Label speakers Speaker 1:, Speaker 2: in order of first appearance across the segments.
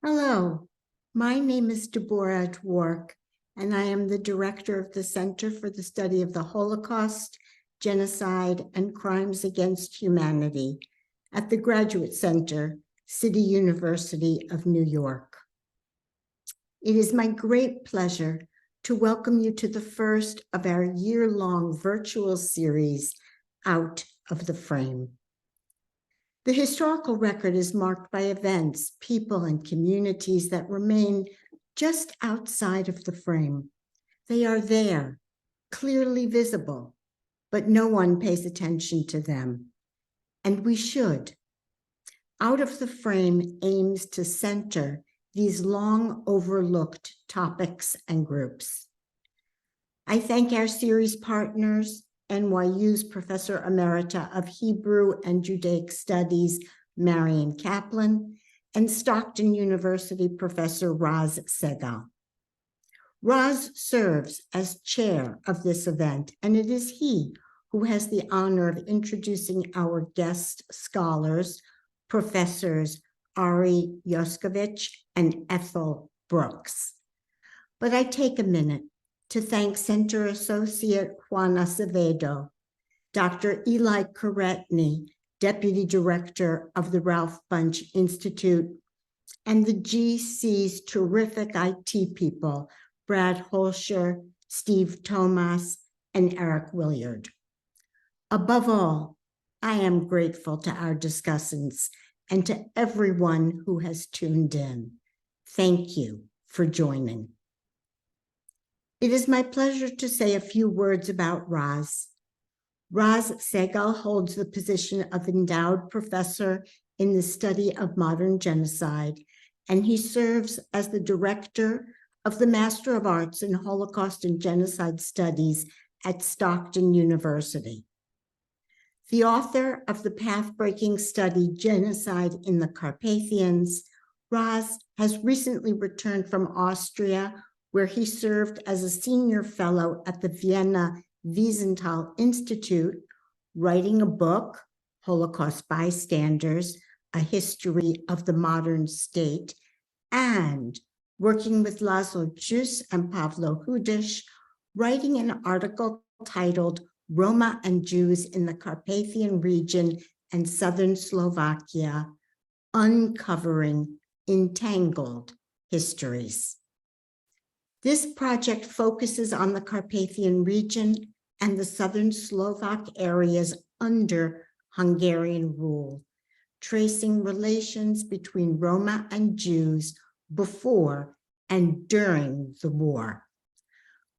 Speaker 1: Hello, my name is Deborah Dwork, and I am the director of the Center for the Study of the Holocaust, Genocide, and Crimes Against Humanity at the Graduate Center, City University of New York. It is my great pleasure to welcome you to the first of our year-long virtual series, Out of the Frame. The historical record is marked by events, people, and communities that remain just outside of the frame. They are there, clearly visible, but no one pays attention to them. And we should. Out of the Frame aims to center these long overlooked topics and groups. I thank our series partners, NYU's Professor Emerita of Hebrew and Judaic Studies, Marian Kaplan, and Stockton University Professor Raz Segal. Raz serves as chair of this event, and it is he who has the honor of introducing our guest scholars, Professors Ari Joskowicz and Ethel Brooks. But I take a minute to thank Center Associate Juan Acevedo, Dr. Eli Karetny, Deputy Director of the Ralph Bunche Institute, and the GC's terrific IT people, Brad Holscher, Steve Thomas, and Eric Williard. Above all, I am grateful to our discussants and to everyone who has tuned in. Thank you for joining. It is my pleasure to say a few words about Raz. Raz Segal holds the position of endowed professor in the study of modern genocide, and he serves as the director of the Master of Arts in Holocaust and Genocide Studies at Stockton University. The author of the path-breaking study, Genocide in the Carpathians, Raz has recently returned from Austria, where he served as a senior fellow at the Vienna Wiesenthal Institute, writing a book, Holocaust Bystanders, A History of the Modern State, and working with Laszlo Jus and Pavlo Hudish, writing an article titled Roma and Jews in the Carpathian region and Southern Slovakia, Uncovering Entangled Histories. This project focuses on the Carpathian region and the southern Slovak areas under Hungarian rule, tracing relations between Roma and Jews before and during the war.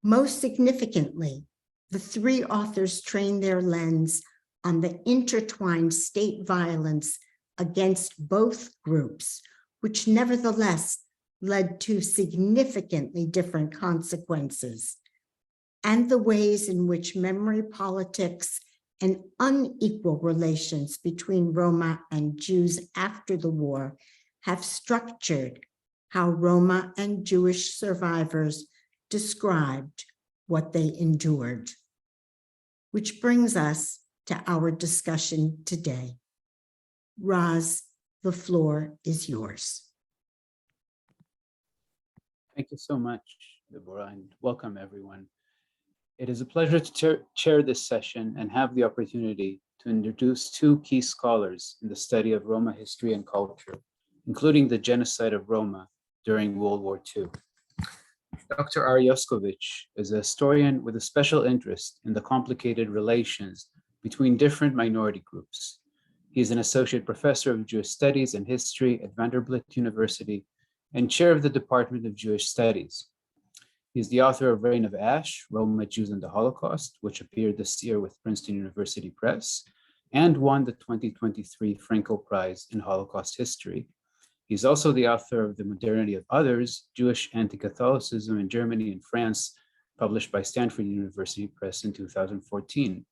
Speaker 1: Most significantly, the three authors train their lens on the intertwined state violence against both groups, which nevertheless led to significantly different consequences, and the ways in which memory politics and unequal relations between Roma and Jews after the war have structured how Roma and Jewish survivors described what they endured. Which brings us to our discussion today. Raz, the floor is yours.
Speaker 2: Thank you so much, Deborah, and welcome everyone. It is a pleasure to chair this session and have the opportunity to introduce two key scholars in the study of Roma history and culture, including the genocide of Roma during World War II. Dr. Ari Joskowicz is a historian with a special interest in the complicated relations between different minority groups. He is an associate professor of Jewish studies and history at Vanderbilt University and chair of the Department of Jewish Studies. He is the author of Reign of Ash, Roma, Jews, and the Holocaust, which appeared this year with Princeton University Press, and won the 2023 Frankel Prize in Holocaust History. He's also the author of The Modernity of Others, Jewish Anti-Catholicism in Germany and France, published by Stanford University Press in 2014.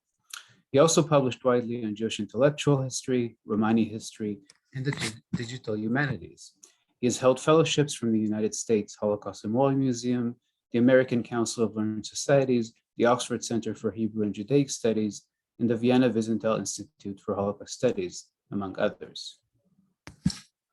Speaker 2: He also published widely on Jewish intellectual history, Romani history, and the digital humanities. He has held fellowships from the United States Holocaust Memorial Museum, the American Council of Learned Societies, the Oxford Center for Hebrew and Judaic Studies, and the Vienna Wiesenthal Institute for Holocaust Studies, among others.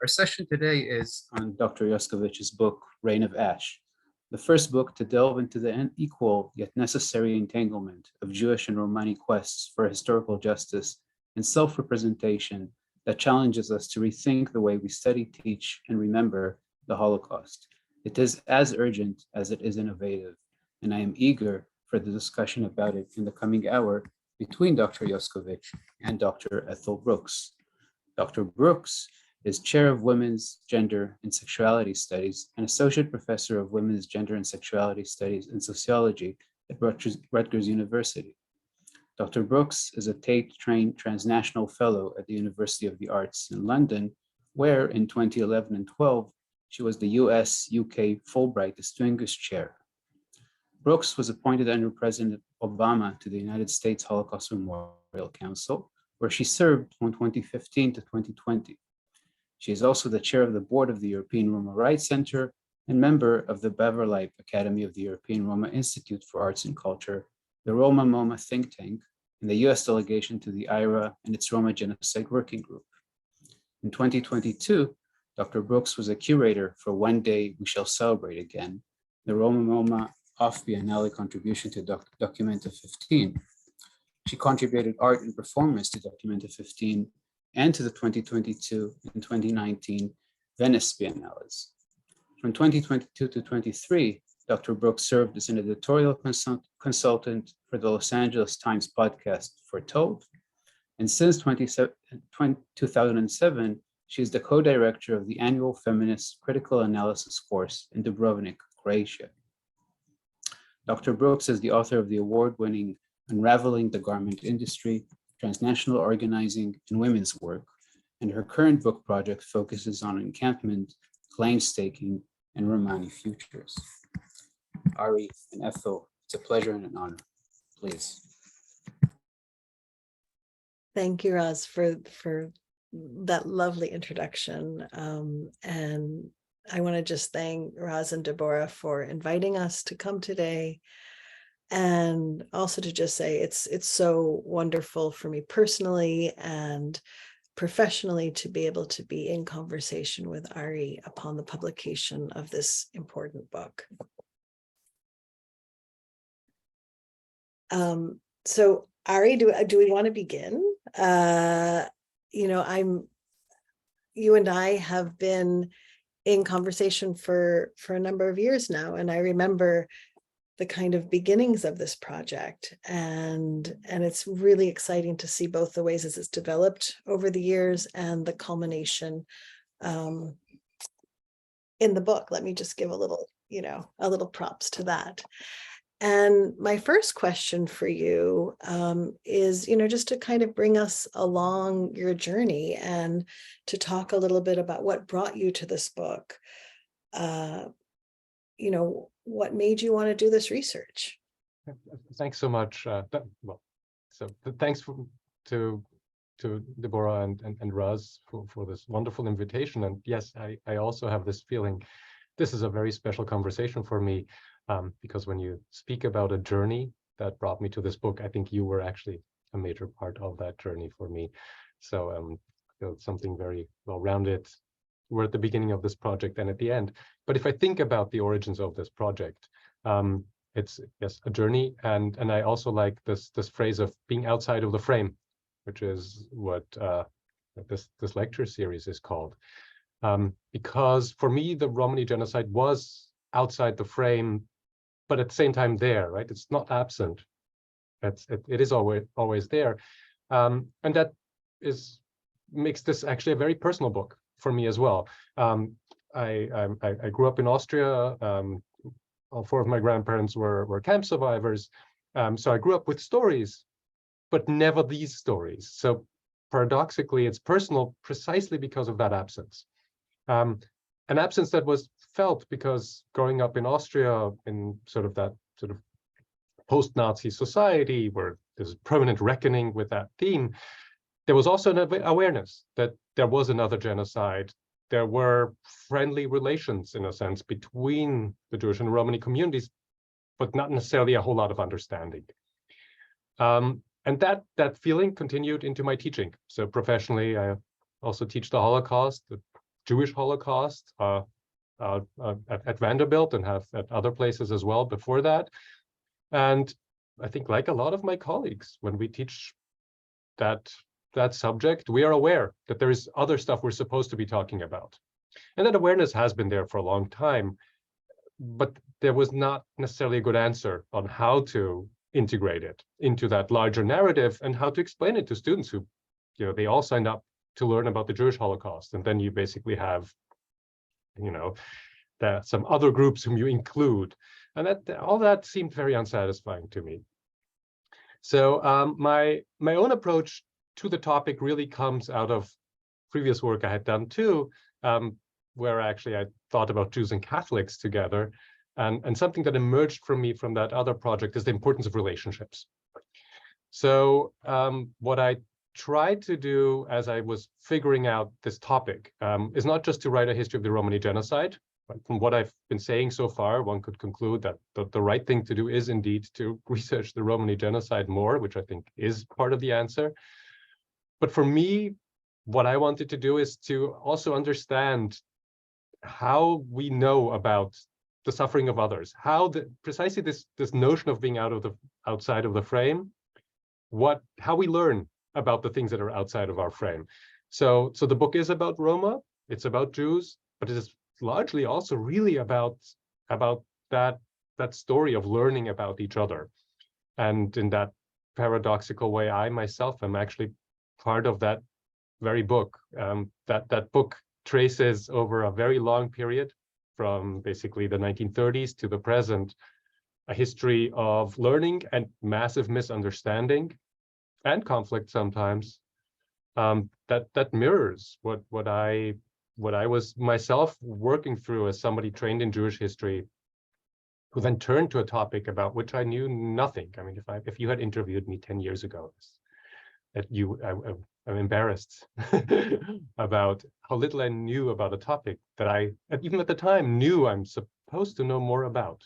Speaker 2: Our session today is on Dr. Joskowicz's book, Reign of Ash, the first book to delve into the unequal yet necessary entanglement of Jewish and Romani quests for historical justice and self-representation that challenges us to rethink the way we study, teach, and remember the Holocaust. It is as urgent as it is innovative, and I am eager for the discussion about it in the coming hour between Dr. Joskowicz and Dr. Ethel Brooks. Dr. Brooks is Chair of Women's Gender and Sexuality Studies and Associate Professor of Women's Gender and Sexuality Studies and Sociology at Rutgers University. Dr. Brooks is a Tate-trained transnational fellow at the University of the Arts in London, where in 2011 and 12, she was the US-UK Fulbright Distinguished Chair. Brooks was appointed under President Obama to the United States Holocaust Memorial Council, where she served from 2015 to 2020. She is also the chair of the board of the European Roma Rights Center and member of the Beverlype Academy of the European Roma Institute for Arts and Culture, the Roma MoMA think tank, and the US delegation to the IRA and its Roma Genocide Working Group. In 2022, Dr. Brooks was a curator for One Day We Shall Celebrate Again, the Roma MoMA off-biennale contribution to Documenta 15. She contributed art and performance to Documenta 15 and to the 2022 and 2019 Venice Biennales. From 2022 to 23, Dr. Brooks served as an editorial consultant for the Los Angeles Times podcast Foretold. And since 2007, she is the co-director of the annual Feminist Critical Analysis course in Dubrovnik, Croatia. Dr. Brooks is the author of the award-winning Unraveling the Garment Industry, Transnational Organizing and Women's Work, and her current book project focuses on encampment, claim staking, and Romani futures. Ari and Ethel, it's a pleasure and an honor. Please.
Speaker 3: Thank you, Raz, for that lovely introduction. And I want to just thank Raz and Deborah for inviting us to come today. And also to just say it's so wonderful for me personally and professionally to be able to be in conversation with Ari upon the publication of this important book. So Ari, do we want to begin? You and I have been in conversation for a number of years now, and I remember the kind of beginnings of this project, and it's really exciting to see both the ways as it's developed over the years and the culmination in the book. Let me just give a little props to that. And my first question for you is, just to kind of bring us along your journey and to talk a little bit about what brought you to this book. What made you want to do this research?
Speaker 4: Thanks so much. Thanks to Deborah and Raz for this wonderful invitation. And yes, I also have this feeling this is a very special conversation for me, because when you speak about a journey that brought me to this book, I think you were actually a major part of that journey for me. So something very well-rounded. We're at the beginning of this project and at the end. But if I think about the origins of this project, it's a journey, and I also like this phrase of being outside of the frame, which is what this lecture series is called. Because for me, the Romani genocide was outside the frame, but at the same time there, right? It's not absent. It is always there, and that makes this actually a very personal book for me as well. I grew up in Austria. All four of my grandparents were camp survivors. So I grew up with stories, but never these stories. So paradoxically, it's personal precisely because of that absence. An absence that was felt because growing up in Austria in sort of post-Nazi society where there's permanent reckoning with that theme, there was also an awareness that there was another genocide. There were friendly relations, in a sense, between the Jewish and Romani communities, but not necessarily a whole lot of understanding. And that feeling continued into my teaching. So professionally, I also teach the Holocaust at Jewish Holocaust at Vanderbilt and have at other places as well before that. And I think, like a lot of my colleagues, when we teach that subject, we are aware that there is other stuff we're supposed to be talking about. And that awareness has been there for a long time, but there was not necessarily a good answer on how to integrate it into that larger narrative and how to explain it to students who, they all signed up to learn about the Jewish Holocaust. And then you basically have, some other groups whom you include. And all that seemed very unsatisfying to me. So my own approach to the topic really comes out of previous work I had done too, where actually I thought about Jews and Catholics together. And something that emerged from me from that other project is the importance of relationships. So what I tried to do as I was figuring out this topic is not just to write a history of the Romani genocide. But from what I've been saying so far, one could conclude that the right thing to do is indeed to research the Romani genocide more, which I think is part of the answer. But for me, what I wanted to do is to also understand how we know about the suffering of others, how precisely this notion of being outside of the frame, how we learn about the things that are outside of our frame. So the book is about Roma, it's about Jews, but it is largely also really about that story of learning about each other. And in that paradoxical way, I myself am actually part of that very book. That book traces over a very long period, from basically the 1930s to the present, a history of learning and massive misunderstanding and conflict sometimes, that mirrors what I was myself working through as somebody trained in Jewish history, who then turned to a topic about which I knew nothing. I mean, if you had interviewed me 10 years ago, I'm embarrassed about how little I knew about a topic that I, even at the time, knew I'm supposed to know more about.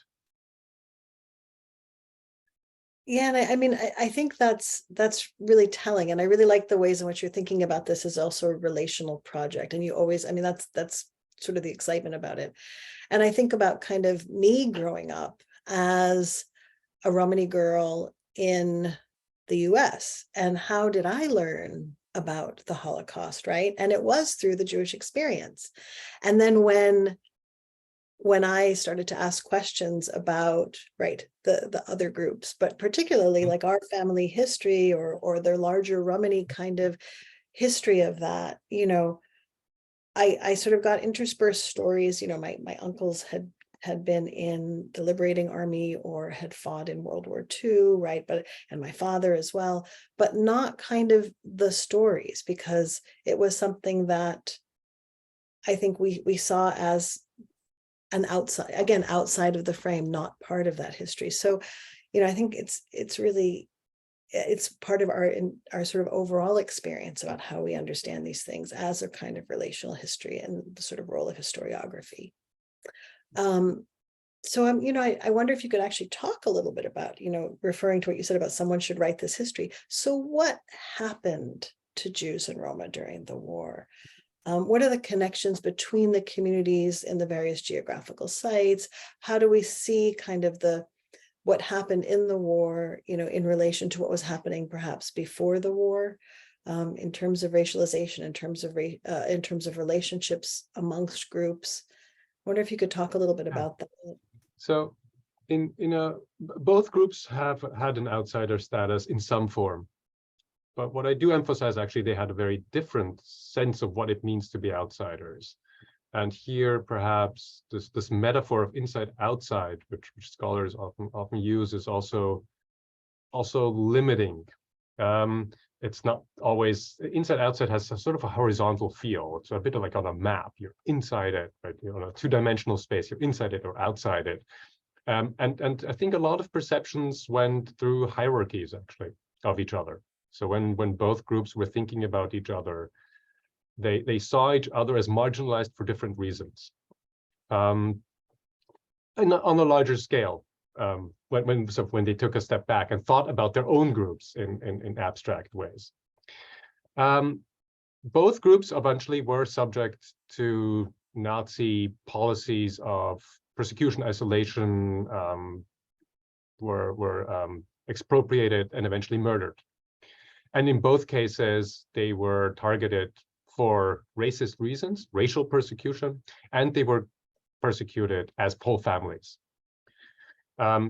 Speaker 3: Yeah, and I think that's really telling, and I really like the ways in which you're thinking about this as also a relational project. And you always, that's sort of the excitement about it. And I think about kind of me growing up as a Romani girl in the US, and how did I learn about the Holocaust, right? And it was through the Jewish experience. And then when I started to ask questions about, right, the other groups, but particularly like our family history or their larger Romani kind of history of that, I sort of got interspersed stories. My uncles had been in the Liberating Army or had fought in World War II, right? And my father as well, but not kind of the stories, because it was something that I think we saw as an outside of the frame, not part of that history. So, I think it's part of our sort of overall experience about how we understand these things as a kind of relational history and the sort of role of historiography. So I wonder if you could actually talk a little bit about, referring to what you said about someone should write this history. So what happened to Jews and Roma during the war? What are the connections between the communities in the various geographical sites? How do we see kind of what happened in the war, in relation to what was happening perhaps before the war, in terms of racialization, in terms of relationships amongst groups? I wonder if you could talk a little bit about that.
Speaker 4: So both groups have had an outsider status in some form. But what I do emphasize, actually, they had a very different sense of what it means to be outsiders. And here, perhaps, this metaphor of inside-outside, which scholars often use, is also limiting. It's not always, inside-outside has sort of a horizontal feel. It's a bit like on a map. You're inside it, right? On a two-dimensional space. You're inside it or outside it. And I think a lot of perceptions went through hierarchies, actually, of each other. So when both groups were thinking about each other, they saw each other as marginalized for different reasons. And on a larger scale, when they took a step back and thought about their own groups in abstract ways. both groups eventually were subject to Nazi policies of persecution, isolation, were expropriated and eventually murdered. And in both cases, they were targeted for racist reasons, racial persecution, and they were persecuted as Pole families.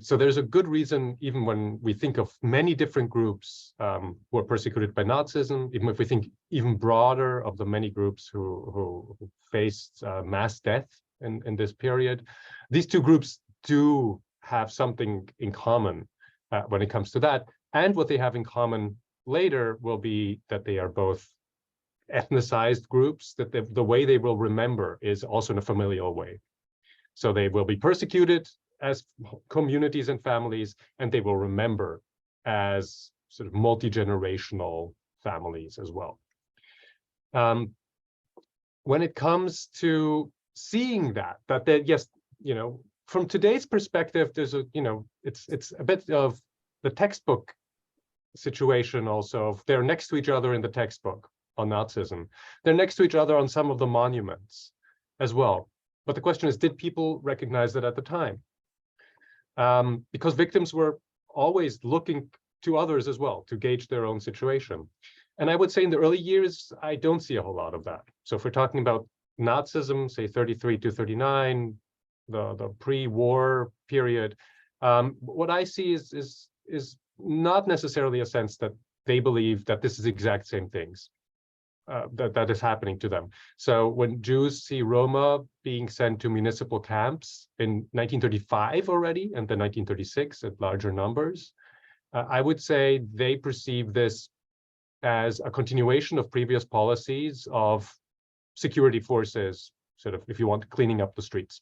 Speaker 4: So there's a good reason, even when we think of many different groups who were persecuted by Nazism, even if we think even broader of the many groups who faced mass death in this period, these two groups do have something in common when it comes to that. And what they have in common later will be that they are both ethnicized groups, that the way they will remember is also in a familial way. So they will be persecuted as communities and families, and they will remember as sort of multi-generational families as well. When it comes to seeing that yes, you know, from today's perspective, there's a, you know, it's a bit of the textbook situation also. They're next to each other in the textbook on Nazism. They're next to each other on some of the monuments as well. But the question is, did people recognize that at the time? Because victims were always looking to others as well to gauge their own situation. And I would say in the early years, I don't see a whole lot of that. So if we're talking about Nazism, say 33 to 39, the pre-war period, what I see is not necessarily a sense that they believe that this is exact same things that is happening to them. So when Jews see Roma being sent to municipal camps in 1935 already, and then 1936 at larger numbers, I would say they perceive this as a continuation of previous policies of security forces, sort of, if you want, cleaning up the streets.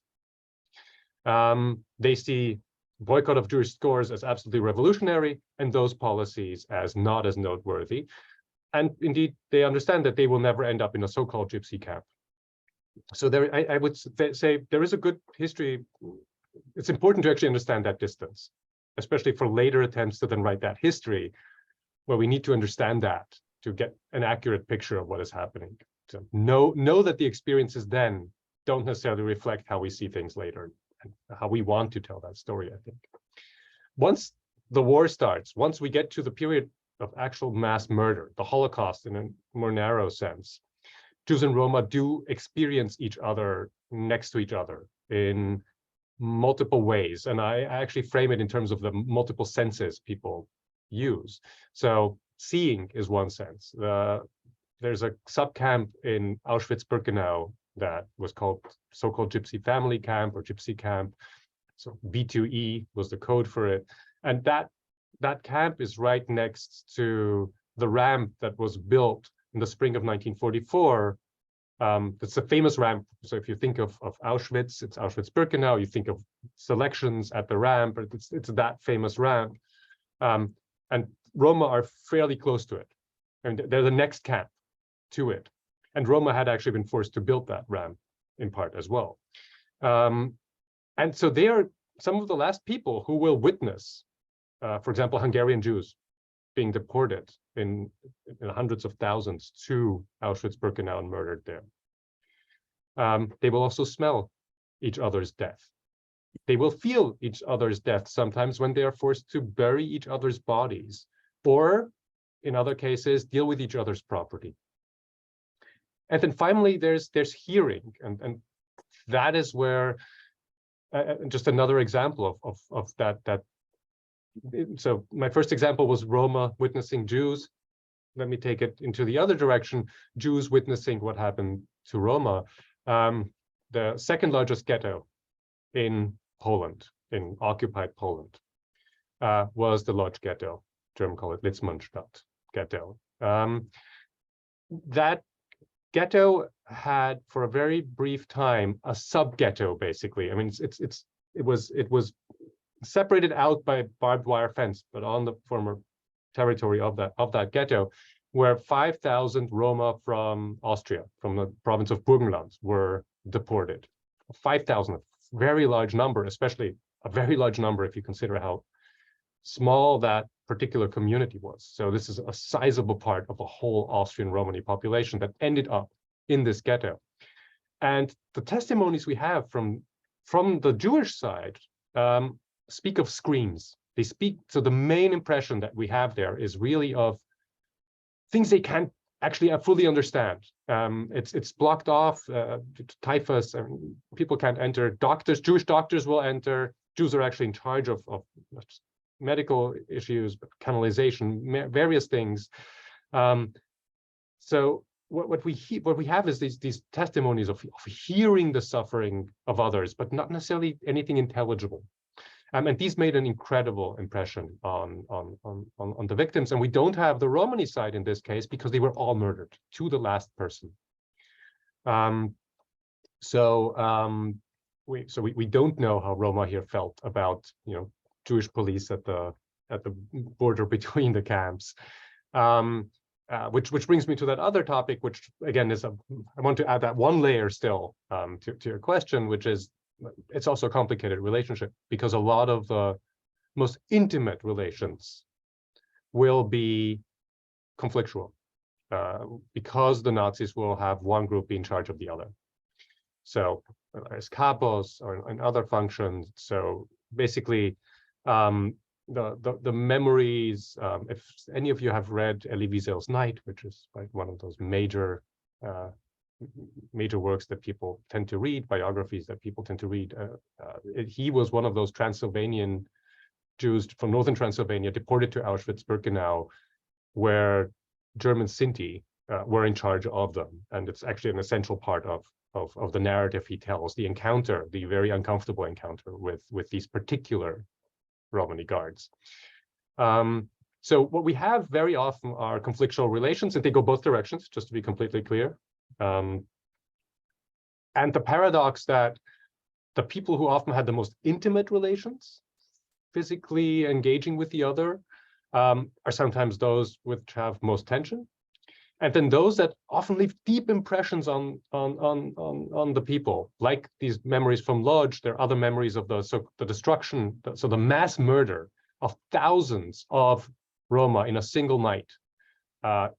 Speaker 4: They see boycott of Jewish stores as absolutely revolutionary, and those policies as not as noteworthy. And indeed, they understand that they will never end up in a so-called gypsy camp. So there, I would say there is a good history. It's important to actually understand that distance, especially for later attempts to then write that history, where we need to understand that to get an accurate picture of what is happening. So know that the experiences then don't necessarily reflect how we see things later and how we want to tell that story, I think. Once the war starts, once we get to the period of actual mass murder, the Holocaust in a more narrow sense, Jews and Roma do experience each other next to each other in multiple ways. And I actually frame it in terms of the multiple senses people use. So seeing is one sense. There's a subcamp in Auschwitz-Birkenau that was called so-called Gypsy Family Camp or Gypsy Camp. So B2E was the code for it. And that camp is right next to the ramp that was built in the spring of 1944. That's a famous ramp. So if you think of Auschwitz, it's Auschwitz-Birkenau. You think of selections at the ramp, but it's that famous ramp. And Roma are fairly close to it. And they're the next camp to it. And Roma had actually been forced to build that ramp in part as well. And so they are some of the last people who will witness, for example, Hungarian Jews being deported in hundreds of thousands to Auschwitz-Birkenau and murdered there. They will also smell each other's death. They will feel each other's death sometimes when they are forced to bury each other's bodies, or in other cases, deal with each other's property. And then finally, there's hearing, and that is where just another example of that. So my first example was Roma witnessing Jews. Let me take it into the other direction, Jews witnessing what happened to Roma. The second largest ghetto in Poland, in occupied Poland, was the Lodz ghetto. German call it Litzmannstadt ghetto. That ghetto had, for a very brief time, a sub-ghetto, basically. I mean, it was separated out by barbed wire fence, but on the former territory of that ghetto, where 5,000 Roma from Austria, from the province of Burgenland, were deported. 5,000, a very large number, especially a very large number if you consider how small that particular community was. So this is a sizable part of the whole Austrian Romani population that ended up in this ghetto. And the testimonies we have from the Jewish side speak of screams. They speak, so the main impression that we have there is really of things they can't actually fully understand. It's blocked off, typhus, people can't enter. Doctors, Jewish doctors will enter. Jews are actually in charge of medical issues, but canalization, various things. So what we have is these testimonies of hearing the suffering of others, but not necessarily anything intelligible. And these made an incredible impression on the victims. And we don't have the Romani side in this case because they were all murdered to the last person. We don't know how Roma here felt about Jewish police at the border between the camps. Which brings me to that other topic, which again is I want to add that one layer still to your question, which is it's also a complicated relationship because a lot of the most intimate relations will be conflictual because the Nazis will have one group be in charge of the other. So as capos or in other functions. So basically, the memories. If any of you have read Elie Wiesel's Night, which is like one of those major works that people tend to read, biographies that people tend to read. He was one of those Transylvanian Jews from northern Transylvania deported to Auschwitz-Birkenau, where German Sinti were in charge of them. And it's actually an essential part of the narrative he tells, the encounter, the very uncomfortable encounter with these particular Romani guards. So what we have very often are conflictual relations, and they go both directions, just to be completely clear. And the paradox that the people who often had the most intimate relations, physically engaging with the other, are sometimes those which have most tension. And then those that often leave deep impressions on the people, like these memories from Lodz. There are other memories of the destruction, so the mass murder of thousands of Roma in a single night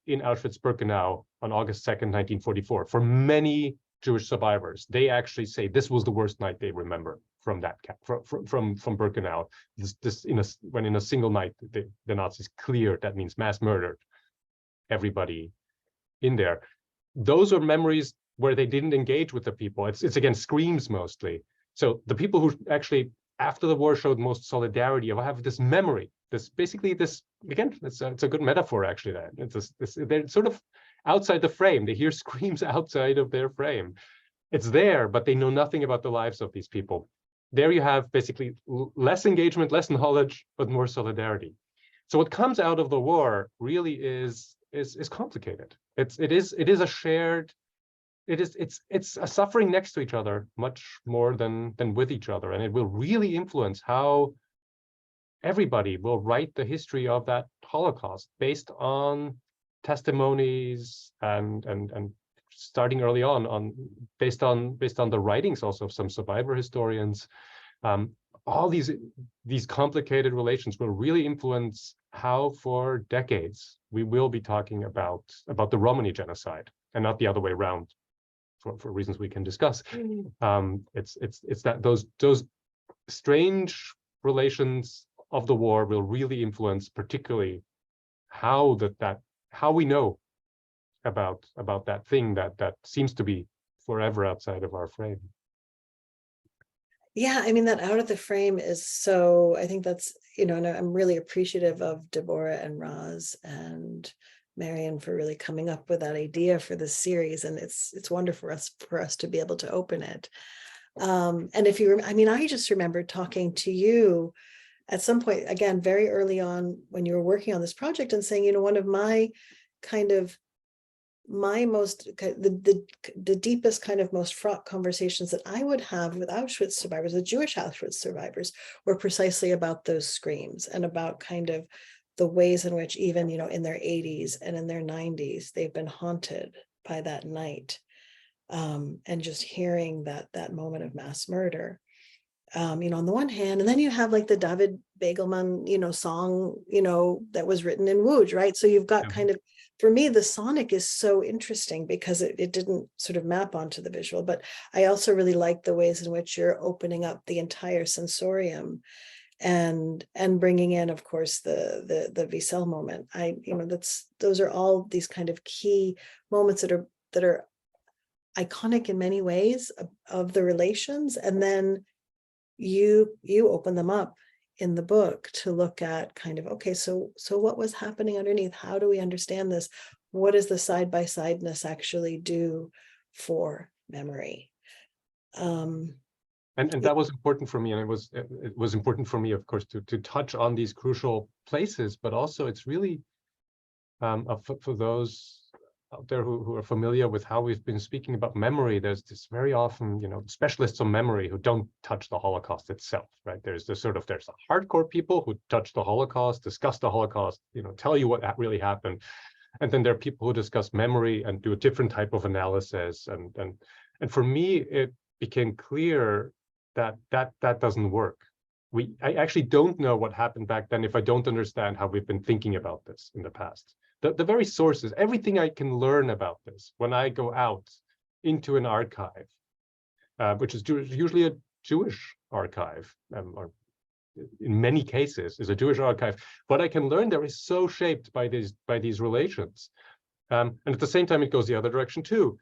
Speaker 4: in Auschwitz-Birkenau on August 2nd, 1944. For many Jewish survivors, they actually say this was the worst night they remember from that from Birkenau. When in a single night the Nazis cleared, that means mass murdered everybody in there. Those are memories where they didn't engage with the people. It's again screams mostly. So the people who actually after the war showed most solidarity of have this memory, it's a good metaphor actually. That they're sort of outside the frame. They hear screams outside of their frame. It's there, but they know nothing about the lives of these people. There you have basically less engagement, less knowledge, but more solidarity. So what comes out of the war really is complicated. It's a shared. It's a suffering next to each other much more than with each other, and it will really influence how everybody will write the history of that Holocaust based on testimonies and starting early on based on the writings also of some survivor historians. All these complicated relations will really influence how for decades we will be talking about the Romani genocide and not the other way around for reasons we can discuss. It's that those strange relations of the war will really influence particularly how we know about that thing that seems to be forever outside of our frame.
Speaker 3: Yeah, I mean, that out of the frame is so, I think that's, and I'm really appreciative of Deborah and Roz and Marion for really coming up with that idea for this series. And it's wonderful for us to be able to open it. And if you, I just remember talking to you at some point, again, very early on when you were working on this project and saying, one of my most, the deepest kind of most fraught conversations that I would have with Auschwitz survivors, the Jewish Auschwitz survivors, were precisely about those screams and about kind of the ways in which even, in their 80s and in their 90s, they've been haunted by that night. And just hearing that moment of mass murder. on the one hand, and then you have like the David Begelman, song, that was written in Wuj, right? So you've got kind of, for me, the sonic is so interesting because it didn't sort of map onto the visual, but I also really like the ways in which you're opening up the entire sensorium and bringing in, of course, the Wiesel moment. Those are all these kind of key moments that are iconic in many ways of the relations, and then you open them up in the book to look at kind of, okay, so what was happening underneath? How do we understand this? What does the side-by-sideness actually do for memory?
Speaker 4: And that was important for me, and it was important for me, of course, to touch on these crucial places, but also it's really for those out there who are familiar with how we've been speaking about memory. There's this very often, specialists on memory who don't touch the Holocaust itself, right? There's the hardcore people who touch the Holocaust, discuss the Holocaust, tell you what really happened, and then there are people who discuss memory and do a different type of analysis. And for me, it became clear that doesn't work. I actually don't know what happened back then if I don't understand how we've been thinking about this in the past. The very sources, everything I can learn about this when I go out into an archive, which is usually a Jewish archive, or in many cases is a Jewish archive. What I can learn there is so shaped by these relations. And at the same time, it goes the other direction too.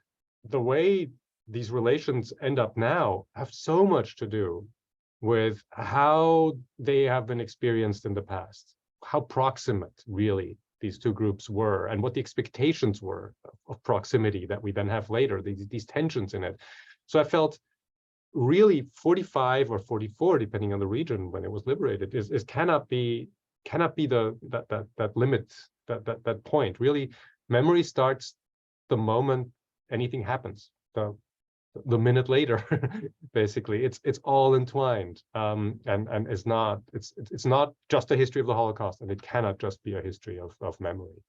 Speaker 4: The way these relations end up now have so much to do with how they have been experienced in the past, how proximate really these two groups were, and what the expectations were of proximity that we then have later, these tensions in it. So I felt really 45 or 44, depending on the region when it was liberated, cannot be that limit, that point. Really, memory starts the moment anything happens. The minute later, basically, it's all entwined, and it's not just a history of the Holocaust, and it cannot just be a history of memory.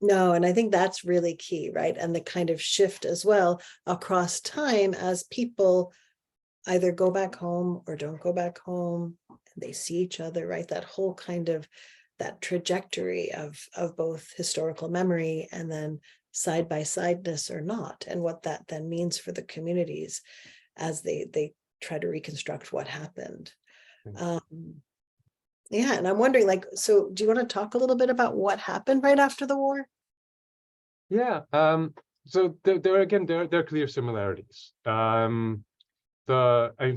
Speaker 3: No, and I think that's really key, right? And the kind of shift as well across time as people either go back home or don't go back home, and they see each other, right? That whole kind of that trajectory of both historical memory and then side-by-sideness or not, and what that then means for the communities as they try to reconstruct what happened. Yeah, and I'm wondering, so do you want to talk a little bit about what happened right after the war?
Speaker 4: Yeah, so there are clear similarities. If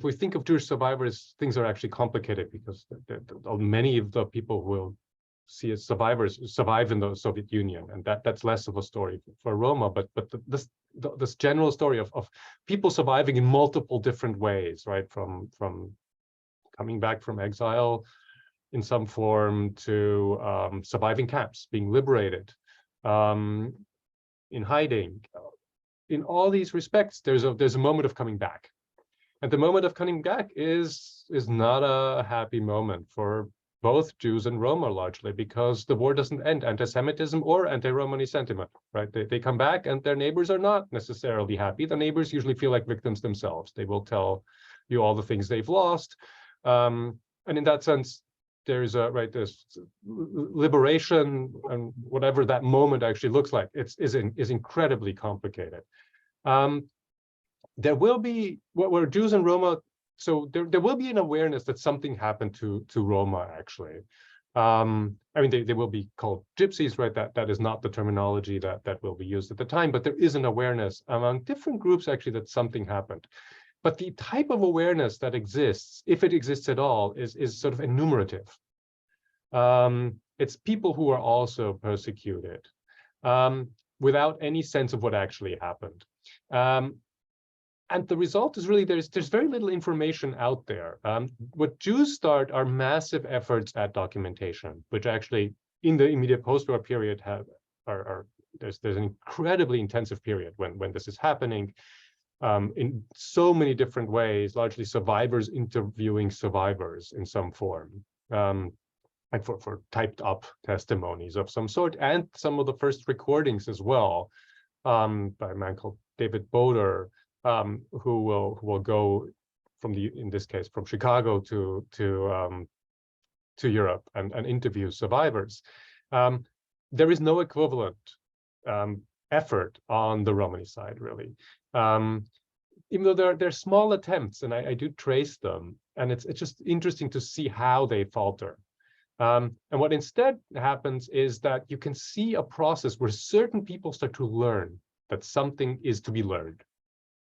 Speaker 4: we think of Jewish survivors, things are actually complicated because many of the people who will see as survivors survive in the Soviet Union, and that's less of a story for Roma, but this general story of people surviving in multiple different ways, right? From coming back from exile in some form to surviving camps, being liberated, in hiding. In all these respects, there's a moment of coming back, and the moment of coming back is not a happy moment for both Jews and Roma, largely because the war doesn't end anti-Semitism or anti-Romani sentiment, right? They come back and their neighbors are not necessarily happy. The neighbors usually feel like victims themselves. They will tell you all the things they've lost. And in that sense, there's this liberation, and whatever that moment actually looks like, is incredibly complicated. There will be where Jews and Roma, so there will be an awareness that something happened to Roma, actually. They will be called gypsies, right? That is not the terminology that will be used at the time, but there is an awareness among different groups, actually, that something happened. But the type of awareness that exists, if it exists at all, is sort of enumerative. It's people who are also persecuted, without any sense of what actually happened. And the result is really there's very little information out there. What Jews start are massive efforts at documentation, which actually in the immediate post-war period there's an incredibly intensive period when this is happening, in so many different ways, largely survivors interviewing survivors in some form, like for typed up testimonies of some sort, and some of the first recordings as well, by a man called David Boder, who will go in this case, from Chicago to Europe and interview survivors. There is no equivalent effort on the Romani side, really. Even though there are small attempts, and I do trace them, and it's just interesting to see how they falter. And what instead happens is that you can see a process where certain people start to learn that something is to be learned.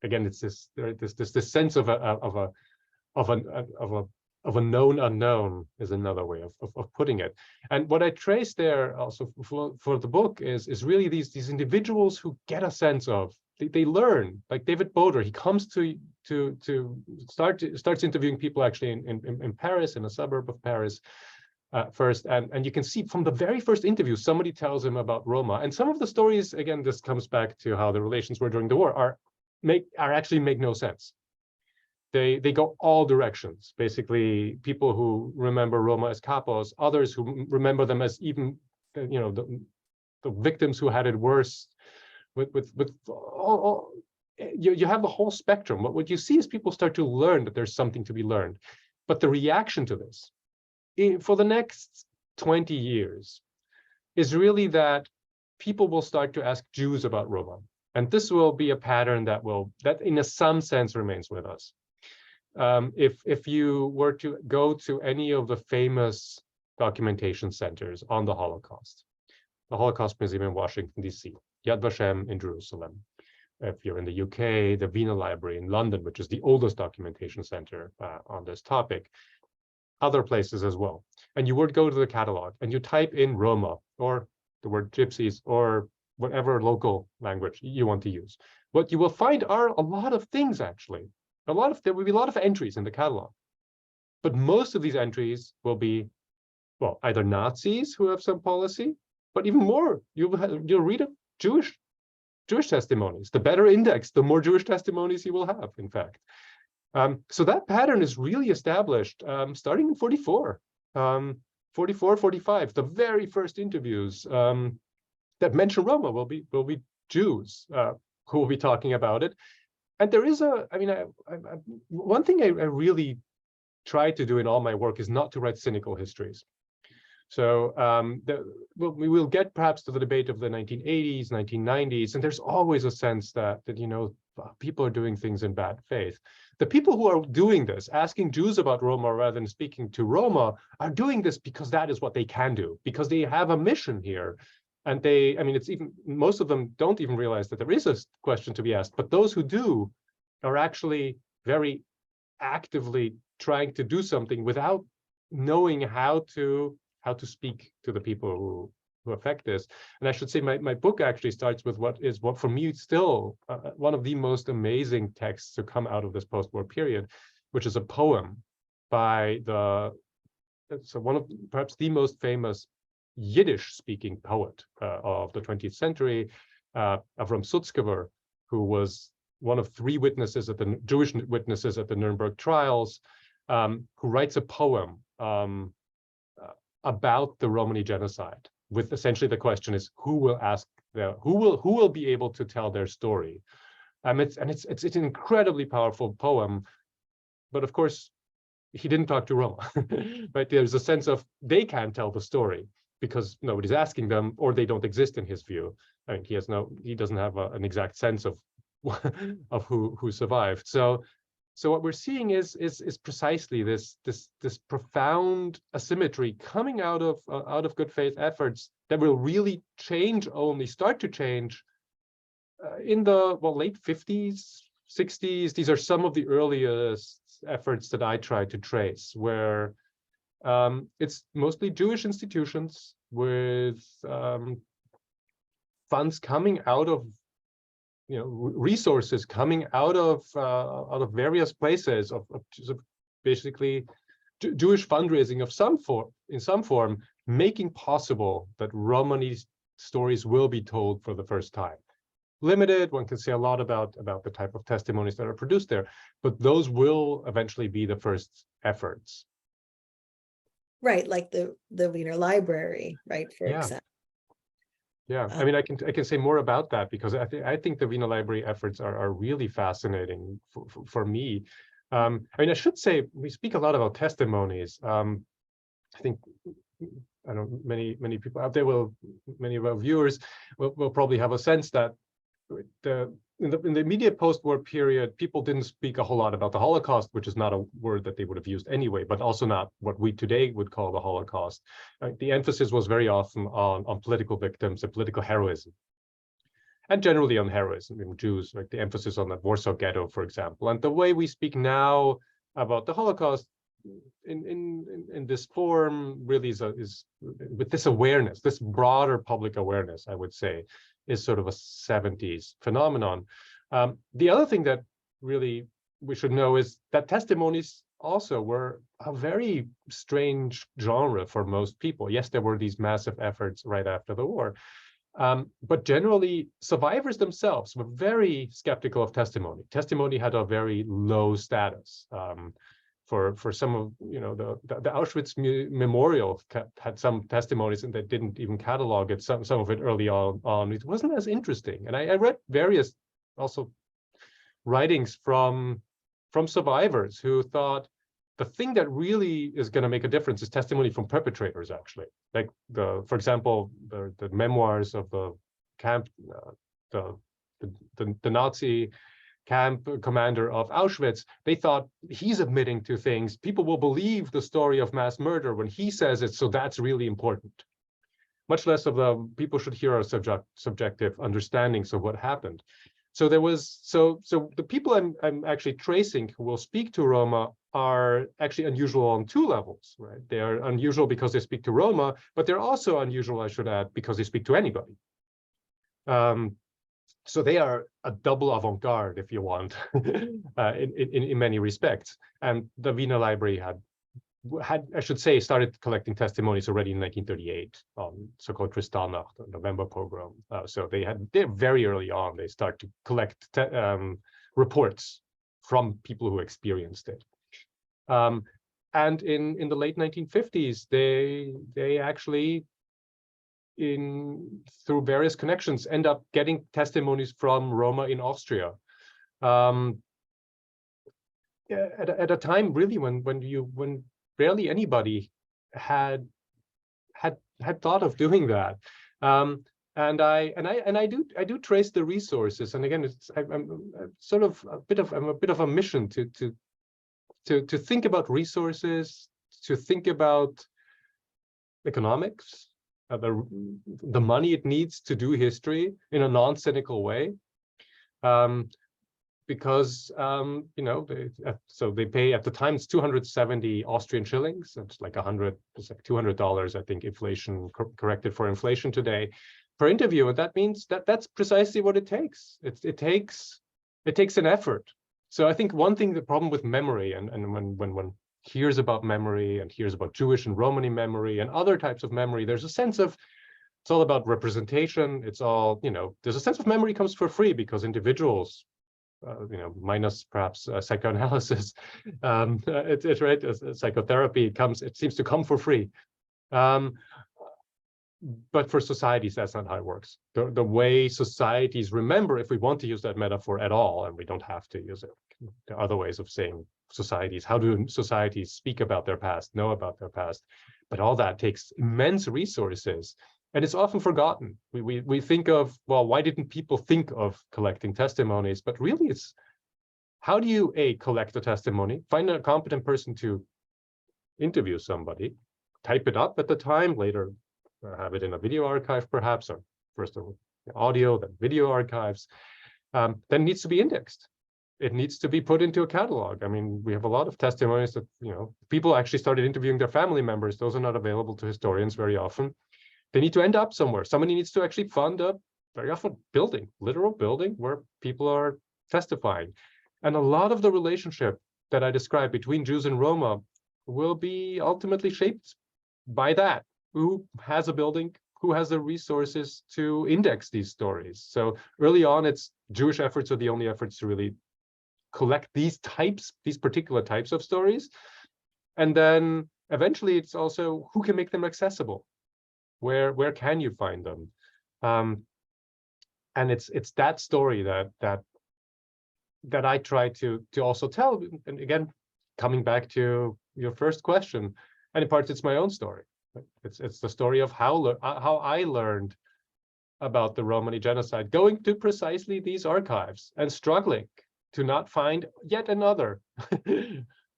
Speaker 4: Again, it's this sense of a known unknown is another way of putting it. And what I trace there also for the book is really these individuals who get a sense of, they learn, like David Boder. He comes starts interviewing people actually in Paris, in a suburb of Paris first, and you can see from the very first interview, somebody tells him about Roma, and some of the stories, again, this comes back to how the relations were during the war, actually make no sense. They go all directions. Basically, people who remember Roma as capos, others who remember them as even, the victims who had it worse. You have the whole spectrum. But what you see is people start to learn that there's something to be learned. But the reaction to this, for the next 20 years, is really that people will start to ask Jews about Roma. And this will be a pattern that in some sense remains with us. If you were to go to any of the famous documentation centers on the Holocaust Museum in Washington, D.C., Yad Vashem in Jerusalem, if you're in the UK, the Wiener Library in London, which is the oldest documentation center on this topic, other places as well, and you would go to the catalog and you type in Roma or the word gypsies or whatever local language you want to use, what you will find are a lot of things, actually. There will be a lot of entries in the catalog, but most of these entries will be, well, either Nazis who have some policy, but even more, you'll read of Jewish testimonies. The better index, the more Jewish testimonies you will have, in fact. So that pattern is really established starting in 44, 45. The very first interviews that mention Roma will be Jews who will be talking about it. And there is one thing I really try to do in all my work is not to write cynical histories. So we will get perhaps to the debate of the 1980s, 1990s, and there's always a sense that people are doing things in bad faith. The people who are doing this, asking Jews about Roma rather than speaking to Roma, are doing this because that is what they can do, because they have a mission here. And most of them don't even realize that there is a question to be asked, but those who do are actually very actively trying to do something without knowing how to speak to the people who affect this. And I should say my book actually starts with what for me still one of the most amazing texts to come out of this post-war period, which is a poem by one of perhaps the most famous Yiddish-speaking poet of the 20th century, Avram Sutzkever, who was one of three Jewish witnesses at the Nuremberg trials, who writes a poem about the Romani genocide, with essentially the question is who will be able to tell their story. It's an incredibly powerful poem, but of course he didn't talk to Roma. But there's a sense of they can't tell the story because nobody's asking them, or they don't exist in his view. I mean, he doesn't have an exact sense of who survived. So what we're seeing is precisely this profound asymmetry coming out of good faith efforts that will really start to change in the late 50s, 60s. These are some of the earliest efforts that I try to trace, where it's mostly Jewish institutions with funds coming out of resources coming out of various places of basically Jewish fundraising of in some form, making possible that Romani stories will be told for the first time. Limited, one can say a lot about the type of testimonies that are produced there, but those will eventually be the first efforts.
Speaker 3: Right, like the Wiener Library, right, for example.
Speaker 4: Yeah, I mean, I can say more about that because I think the Wiener Library efforts are really fascinating for me. I mean, I should say we speak a lot about testimonies. I think I don't many people out there many of our viewers will probably have a sense that in the immediate post-war period, people didn't speak a whole lot about the Holocaust, which is not a word that they would have used anyway, but also not what we today would call the Holocaust. The emphasis was very often on political victims and political heroism, and generally on heroism in Jews, like the emphasis on the Warsaw Ghetto, for example. And the way we speak now about the Holocaust in this form really is with this awareness, this broader public awareness, I would say, is sort of a 70s phenomenon. The other thing that really we should know is that testimonies also were a very strange genre for most people. Yes, there were these massive efforts right after the war, but generally survivors themselves were very skeptical of testimony. Testimony had a very low status. For some of, the Auschwitz memorial had some testimonies and they didn't even catalog it, some of it early on. It wasn't as interesting. And I read various also writings from survivors who thought the thing that really is going to make a difference is testimony from perpetrators, actually. Like for example, the memoirs of the camp, the Nazi camp commander of Auschwitz, they thought he's admitting to things. People will believe the story of mass murder when he says it, so that's really important. Much less of the people should hear our subjective understandings of what happened. So there was, so the people I'm actually tracing who will speak to Roma are actually unusual on two levels, right? They are unusual because they speak to Roma, but they're also unusual, I should add, because they speak to anybody. So they are a double avant-garde, if you want, in many respects. And the Wiener Library had, I should say, started collecting testimonies already in 1938 on so-called Kristallnacht, the November pogrom. So they're very early on, they start to collect reports from people who experienced it. And in the late 1950s, they actually, through various connections, end up getting testimonies from Roma in Austria. At a time really when barely anybody had thought of doing that. And I do trace the resources. And again, I'm sort of a bit of a mission to think about resources, to think about economics, the money it needs to do history in a non-cynical way, because so they pay, at the time it's 270 Austrian shillings. It's like $200, I think, inflation corrected for inflation today, per interview, and that means that's precisely what it takes. It takes an effort. So I think one thing, the problem with memory, and when one hears about memory and hears about Jewish and Romani memory and other types of memory, there's a sense of, it's all about representation. It's all, there's a sense of memory comes for free because individuals, minus perhaps psychoanalysis, it's right, psychotherapy it seems to come for free. But for societies, that's not how it works. The way societies remember, if we want to use that metaphor at all, and we don't have to use it, there are other ways of saying societies. How do societies speak about their past, know about their past? But all that takes immense resources, and it's often forgotten. We think of, well, why didn't people think of collecting testimonies? But really, it's how do you collect a testimony, find a competent person to interview somebody, type it up at the time, later have it in a video archive, perhaps, or first audio, then video archives, then needs to be indexed. It needs to be put into a catalog. I mean, we have a lot of testimonies that, people actually started interviewing their family members. Those are not available to historians very often. They need to end up somewhere. Somebody needs to actually fund a, very often, building, literal building where people are testifying. And a lot of the relationship that I described between Jews and Roma will be ultimately shaped by that. Who has a building, who has the resources to index these stories. So early on, it's Jewish efforts are the only efforts to really collect these particular types of stories. And then eventually it's also who can make them accessible? Where can you find them? And it's that story that that I try to also tell. And again, coming back to your first question, and in part it's my own story. It's the story of how I learned about the Romani genocide, going to precisely these archives and struggling to not find yet another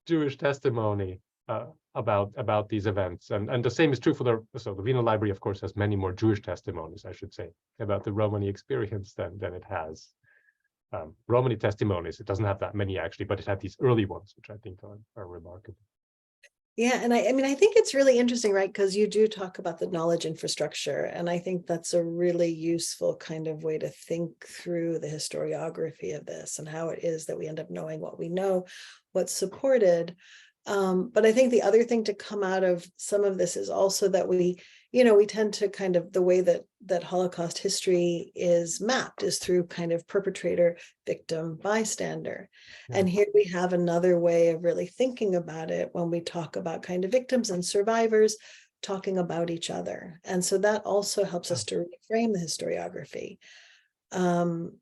Speaker 4: Jewish testimony about these events. And the same is true for the Wiener Library, of course, has many more Jewish testimonies, I should say, about the Romani experience than it has Romani testimonies. It doesn't have that many actually, but it had these early ones, which I think are remarkable.
Speaker 3: Yeah, and I mean, I think it's really interesting, right? Because you do talk about the knowledge infrastructure, and I think that's a really useful kind of way to think through the historiography of this and how it is that we end up knowing what we know, what's supported. But I think the other thing to come out of some of this is also that we tend to kind of, the way that Holocaust history is mapped is through kind of perpetrator, victim, bystander. Yeah. And here we have another way of really thinking about it when we talk about kind of victims and survivors talking about each other. And so that also helps us to reframe the historiography. And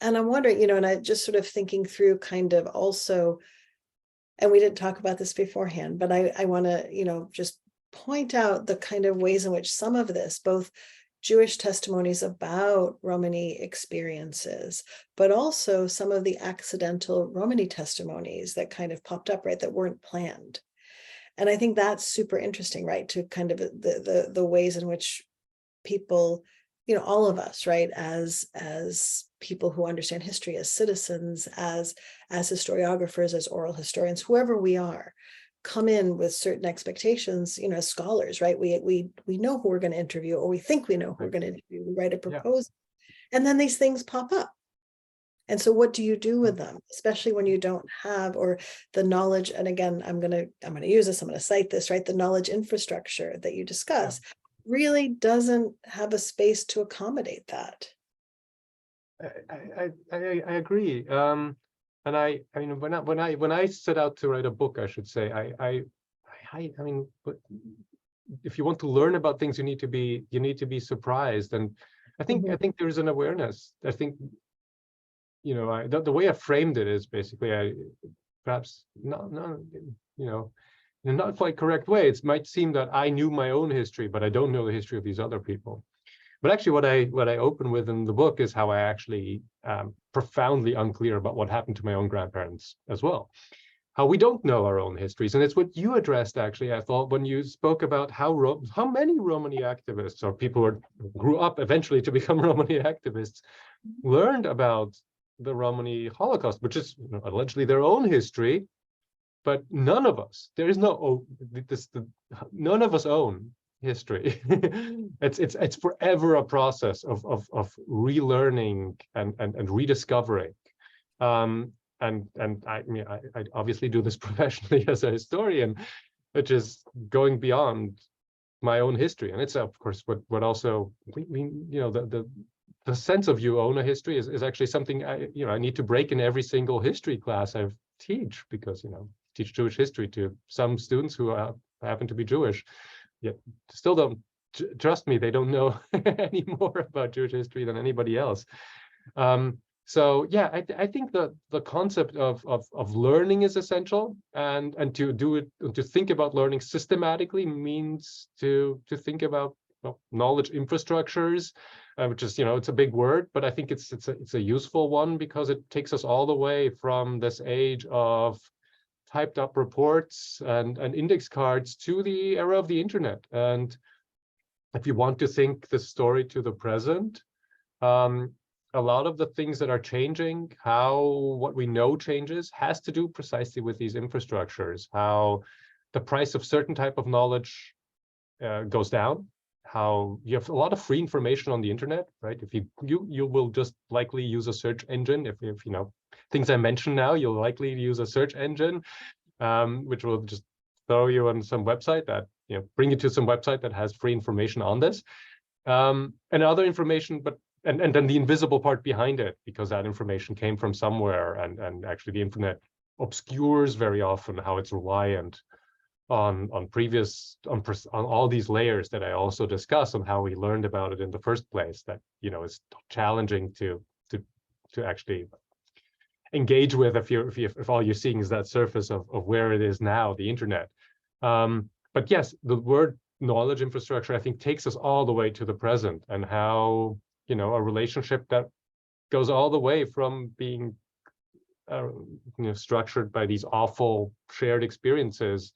Speaker 3: I'm wondering, and I just sort of thinking through kind of also, and we didn't talk about this beforehand, but I want to, just point out the kind of ways in which some of this, both Jewish testimonies about Romani experiences, but also some of the accidental Romani testimonies that kind of popped up, right, that weren't planned. And I think that's super interesting, right, to kind of the ways in which people, all of us, right, as people who understand history, as citizens, as historiographers, as oral historians, whoever we are, come in with certain expectations, as scholars, right? We know who we're going to interview, or we think we know who we're going to interview. We write a proposal, and then these things pop up. And so what do you do with them, especially when you don't have, or the knowledge, and again, I'm going to use this, I'm going to cite this, right? The knowledge infrastructure that you discuss really doesn't have a space to accommodate that.
Speaker 4: I agree. And I mean, when I set out to write a book, I should say, I mean, but if you want to learn about things, you need to be surprised. And I think there's an awareness. I think, the way I framed it is basically, perhaps not in a not quite correct way. It might seem that I knew my own history, but I don't know the history of these other people. But actually, what I open with in the book is how I actually profoundly unclear about what happened to my own grandparents as well. How we don't know our own histories, and it's what you addressed actually, I thought, when you spoke about how many Romani activists, or people who grew up eventually to become Romani activists, learned about the Romani Holocaust, which is allegedly their own history, but none of us. There is none of us own history. it's forever a process of relearning and rediscovering. And I mean, I obviously do this professionally as a historian, which is going beyond my own history. And it's of course what also the sense of you own a history is actually something I need to break in every single history class I teach, because teach Jewish history to some students who happen to be Jewish. Yet still don't trust me, they don't know any more about Jewish history than anybody else. So yeah, I think the concept of learning is essential, and to do it, to think about learning systematically means to think about knowledge infrastructures, which is it's a big word, but I think it's a useful one, because it takes us all the way from this age of typed up reports and index cards to the era of the internet. And if you want to think the story to the present, a lot of the things that are changing, how what we know changes, has to do precisely with these infrastructures, how the price of certain type of knowledge goes down, how you have a lot of free information on the internet, right? If you will just likely use a search engine. If things I mentioned now, you'll likely use a search engine, which will just throw you on some website that bring you to some website that has free information on this, and other information, but and then the invisible part behind it, because that information came from somewhere, and actually the internet obscures very often how it's reliant on all these layers that I also discuss, on how we learned about it in the first place, that is challenging to actually engage with if all you're seeing is that surface of where it is now, the internet. But yes, the word knowledge infrastructure, I think, takes us all the way to the present, and how, you know, a relationship that goes all the way from being structured by these awful shared experiences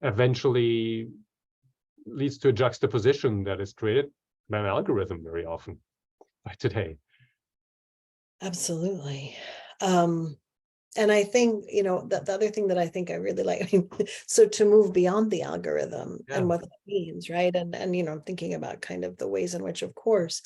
Speaker 4: eventually leads to a juxtaposition that is created by an algorithm very often by today.
Speaker 3: Absolutely. And I think, you know, that the other thing that I think I really like, I mean, so to move beyond the algorithm and what that means, right? And, you know, I'm thinking about kind of the ways in which, of course,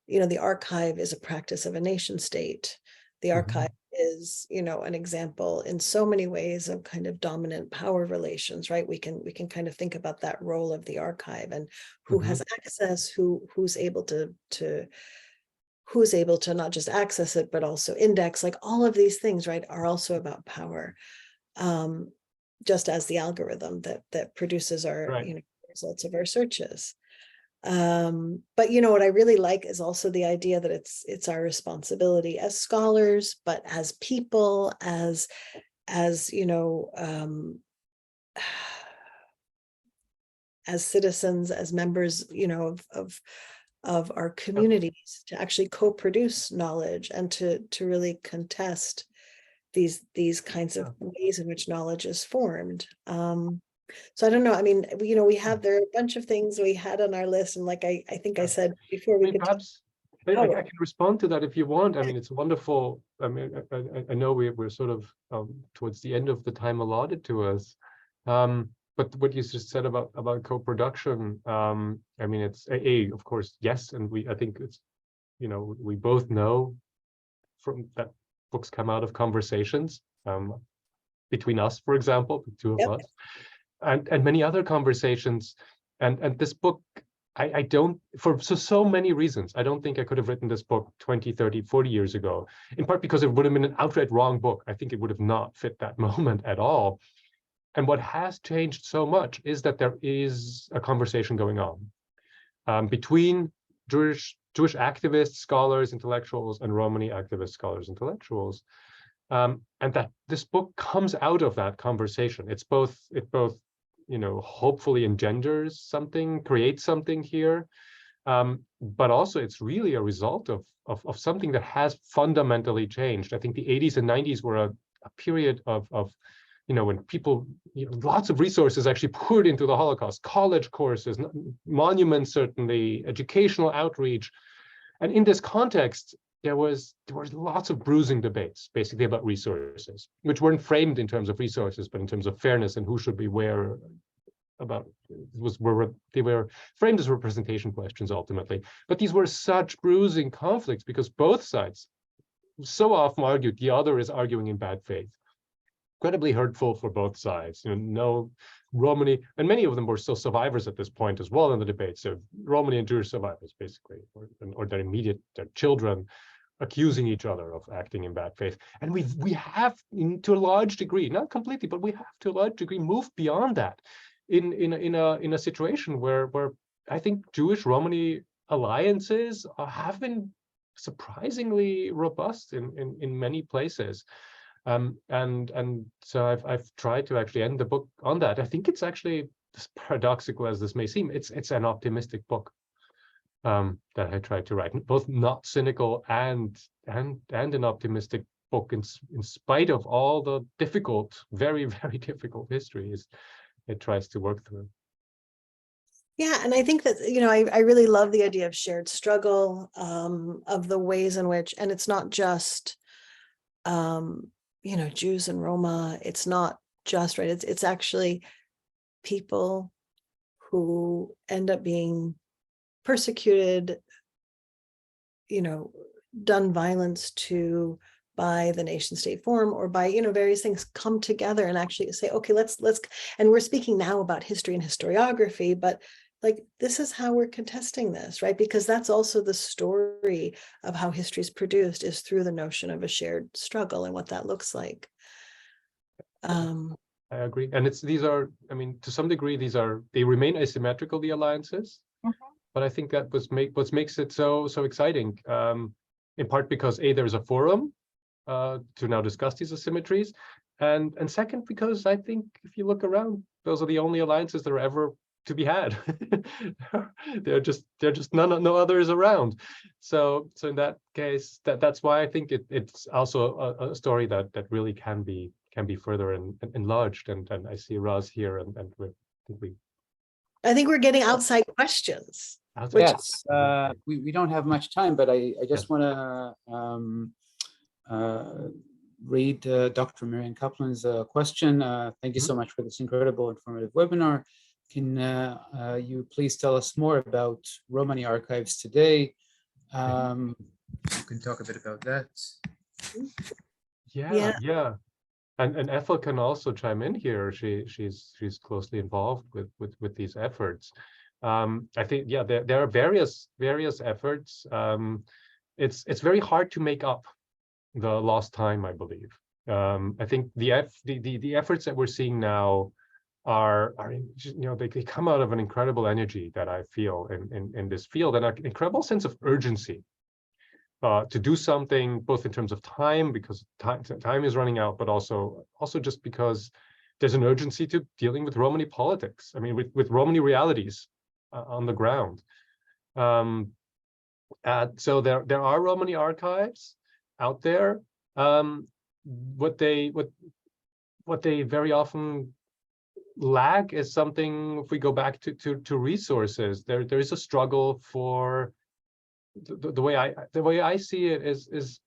Speaker 3: you know, the archive is a practice of a nation state. The archive is, you know, an example in so many ways of kind of dominant power relations, right? We can kind of think about that role of the archive and who has access, who's able to not just access it, but also index, like all of these things, right, are also about power. Just as the algorithm that produces our you know, results of our searches. But you know what I really like is also the idea that it's our responsibility as scholars, but as people, as you know, as citizens, as members, you know, of our communities, to actually co-produce knowledge and to really contest these kinds of ways in which knowledge is formed. So I don't know. I mean, you know, there are a bunch of things we had on our list, and like I think I said before, we could
Speaker 4: perhaps I can respond to that if you want. I mean, it's wonderful. I mean, I know we're sort of towards the end of the time allotted to us. But what you just said about co-production, I mean, it's of course, yes, and I think it's, you know, we both know from that books come out of conversations between us, for example, the two of us, and many other conversations, and this book, I don't, for so many reasons, I don't think I could have written this book 20, 30, 40 years ago, in part because it would have been an outright wrong book. I think it would have not fit that moment at all. And what has changed so much is that there is a conversation going on between Jewish activists, scholars, intellectuals, and Romani activists, scholars, intellectuals, and that this book comes out of that conversation. It both, you know, hopefully engenders something, creates something here, but also it's really a result of something that has fundamentally changed. I think the 80s and 90s were a period of you know, when people, you know, lots of resources actually poured into the Holocaust, college courses, monuments, certainly, educational outreach. And in this context, there was lots of bruising debates, basically, about resources, which weren't framed in terms of resources, but in terms of fairness and who should be where. They were framed as representation questions ultimately. But these were such bruising conflicts because both sides so often argued the other is arguing in bad faith. Incredibly hurtful for both sides. You know, no Romani, and many of them were still survivors at this point as well in the debate. So Romani and Jewish survivors, basically, or their children, accusing each other of acting in bad faith. And we have, to a large degree, not completely, but we have to a large degree moved beyond that in a situation where I think Jewish Romani alliances have been surprisingly robust in many places. And so I've tried to actually end the book on that. I think it's actually, as paradoxical as this may seem, it's an optimistic book that I tried to write, both not cynical and an optimistic book in spite of all the difficult, very, very difficult histories it tries to work through.
Speaker 3: Yeah, and I think that, you know, I really love the idea of shared struggle, of the ways in which, and it's not just you know, Jews and Roma, it's not just, right, it's actually people who end up being persecuted, you know, done violence to by the nation state form or by, you know, various things come together and actually say, okay, let's, and we're speaking now about history and historiography, but like, this is how we're contesting this, right? Because that's also the story of how history is produced, is through the notion of a shared struggle and what that looks like.
Speaker 4: I agree. And these are, I mean, to some degree, they remain asymmetrical, the alliances, but I think that what makes it so exciting, in part because there's a forum, to now discuss these asymmetries. And second, because I think if you look around, those are the only alliances that are ever to be had. They're just no others around. So in that case, that's why I think it's also a story that really can be further enlarged. And I see Raz here, and
Speaker 3: I think we're getting outside questions.
Speaker 2: Yes, we don't have much time, but I just
Speaker 4: Yes.
Speaker 2: want to read Dr. Marian Kaplan's question. Thank you so much for this incredible informative webinar. Can you please tell us more about Romani archives today? You can talk a bit about that.
Speaker 4: Yeah. And Ethel can also chime in here. She's closely involved with these efforts. I think there are various efforts. It's very hard to make up the lost time, I believe. I think the efforts that we're seeing now are they come out of an incredible energy that I feel in this field, and an incredible sense of urgency to do something, both in terms of time, because time is running out, but also just because there's an urgency to dealing with Romani politics. I mean, with Romani realities on the ground. So there are Romani archives out there. What they very often lack is something. If we go back to resources, there is a struggle for the way I see it is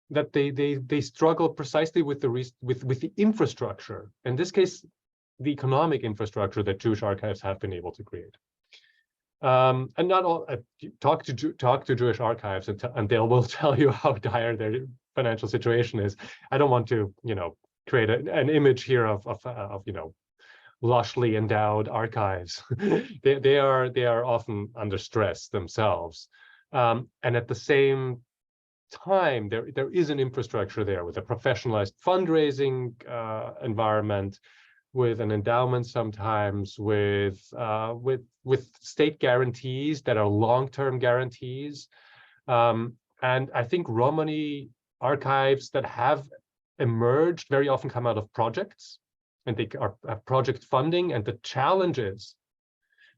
Speaker 4: that they struggle precisely with the infrastructure. In this case, the economic infrastructure that Jewish archives have been able to create. And not all talk to Jewish archives, and they will tell you how dire their financial situation is. I don't want to create an image here of lushly endowed archives. they are often under stress themselves, and at the same time there is an infrastructure there with a professionalized fundraising environment, with an endowment sometimes, with state guarantees that are long-term guarantees, and I think Romani archives that have emerged very often come out of projects, and they have project funding, and the challenge is